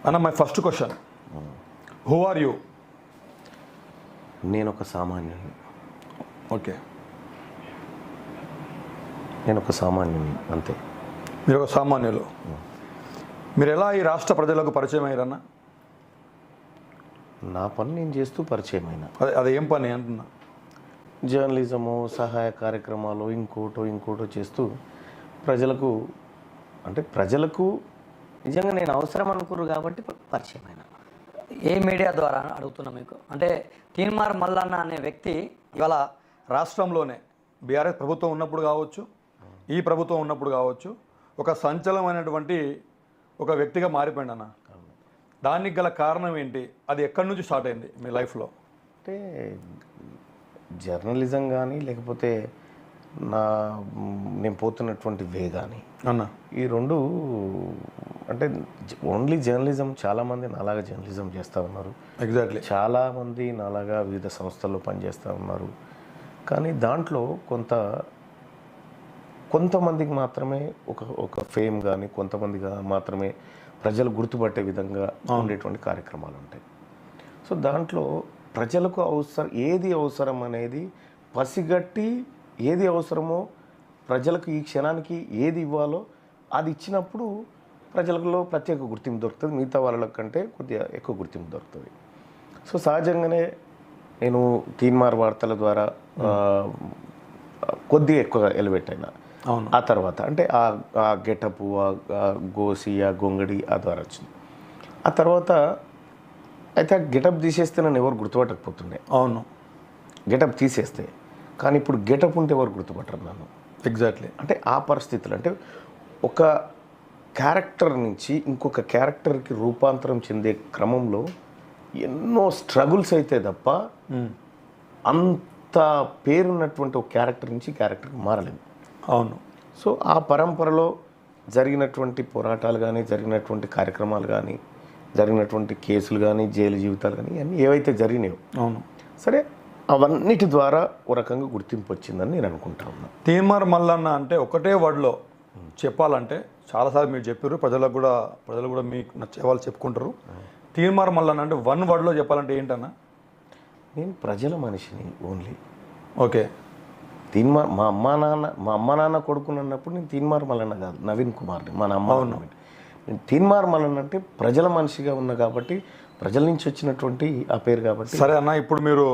అన్న my first question, who are you? నేను ఒక సామాన్యుని. ఓకే, నేను ఒక సామాన్యుని అంతే. మీరు ఒక సామాన్యులు. మీరు ఎలా ఈ రాష్ట్ర ప్రజలకు పరిచయం అయ్యారన్న? నా పని నేను చేస్తూ పరిచయం అయినా. అది ఏం పని అంటున్నా? జర్నలిజము, సహాయ కార్యక్రమాలు, ఇంకోటో చేస్తూ ప్రజలకు నిజంగా నేను అవసరం అనుకుర్రు కాబట్టి పరిచయం అయినా. ఏ మీడియా ద్వారా అడుగుతున్నా మీకు, అంటే తీన్మార్ మల్లన్న అనే వ్యక్తి ఇవాళ రాష్ట్రంలోనే బీఆర్ఎస్ ప్రభుత్వం ఉన్నప్పుడు కావచ్చు, ఈ ప్రభుత్వం ఉన్నప్పుడు కావచ్చు, ఒక సంచలనమైనటువంటి ఒక వ్యక్తిగా మారిపోయింది అన్న. దానికి గల కారణం ఏంటి? అది ఎక్కడి నుంచి స్టార్ట్ అయింది మీ లైఫ్లో? అంటే జర్నలిజం కానీ లేకపోతే నేను పోతున్నటువంటి వే కానీ అన్న, ఈ రెండు అంటే ఓన్లీ జర్నలిజం. చాలామంది నాలాగా జర్నలిజం చేస్తూ ఉన్నారు. ఎగ్జాక్ట్లీ. చాలామంది నాలాగా వివిధ సంస్థల్లో పనిచేస్తూ ఉన్నారు. కానీ దాంట్లో కొంతమందికి మాత్రమే ఒక ఫేమ్ కానీ, కొంతమందిగా మాత్రమే ప్రజలు గుర్తుపట్టే విధంగా ఉండేటువంటి కార్యక్రమాలు ఉంటాయి. సో దాంట్లో ప్రజలకు ఏది అవసరం అనేది పసిగట్టి, ఏది అవసరమో ప్రజలకు ఈ క్షణానికి ఏది ఇవ్వాలో అది ఇచ్చినప్పుడు ప్రజలలో ప్రత్యేక గుర్తింపు దొరుకుతుంది. మిగతా వాళ్ళ కంటే కొద్దిగా ఎక్కువ గుర్తింపు దొరుకుతుంది. సో సహజంగానే నేను తీన్మార్ వార్తల ద్వారా కొద్దిగా ఎక్కువ ఎలివేట్ అయినా. ఆ తర్వాత అంటే ఆ గెటప్, ఆ గోసి, ఆ గొంగడి ఆ ద్వారా వచ్చింది. ఆ తర్వాత అయితే ఆ గెటప్ తీసేస్తే నన్ను ఎవరు గుర్తుపట్టకపోతుండే. అవును, గెటప్ తీసేస్తే. కానీ ఇప్పుడు గెటప్ ఉంటే ఎవరు గుర్తుపట్టరు నన్ను. ఎగ్జాక్ట్లీ. అంటే ఆ పరిస్థితులు, అంటే ఒక క్యారెక్టర్ నుంచి ఇంకొక క్యారెక్టర్కి రూపాంతరం చెందే క్రమంలో ఎన్నో స్ట్రగుల్స్ అయితే తప్ప అంత పేరున్నటువంటి ఒక క్యారెక్టర్ నుంచి క్యారెక్టర్కి మారలేదు. అవును. సో ఆ పరంపరలో జరిగినటువంటి పోరాటాలు కానీ, జరిగినటువంటి కార్యక్రమాలు కానీ, జరిగినటువంటి కేసులు కానీ, జైలు జీవితాలు కానీ, ఇవన్నీ ఏవైతే జరిగినాయో, అవును, సరే అవన్నిటి ద్వారా ఒక రకంగా గుర్తింపు వచ్చిందని నేను అనుకుంటా ఉన్నా. తీన్మార్ మల్లన్న అంటే ఒకటే వర్డ్లో చెప్పాలంటే, చాలాసార్లు మీరు చెప్పారు, ప్రజలు కూడా మీకు నచ్చే వాళ్ళు చెప్పుకుంటారు. తీన్మార్ మల్లన్న అంటే వన్ వర్డ్లో చెప్పాలంటే ఏంటన్నా? నేను ప్రజల మనిషిని ఓన్లీ. ఓకే. మా అమ్మ నాన్న కొడుకుని అన్నప్పుడు నేను తీన్మార్ మల్లన్న కాదు, నవీన్ కుమార్ని. మా అమ్మ నేను తీన్మార్ మల్లన్న అంటే ప్రజల మనిషిగా ఉన్నా కాబట్టి, ప్రజల నుంచి వచ్చినటువంటి ఆ పేరు కాబట్టి. సరే అన్న, ఇప్పుడు మీరు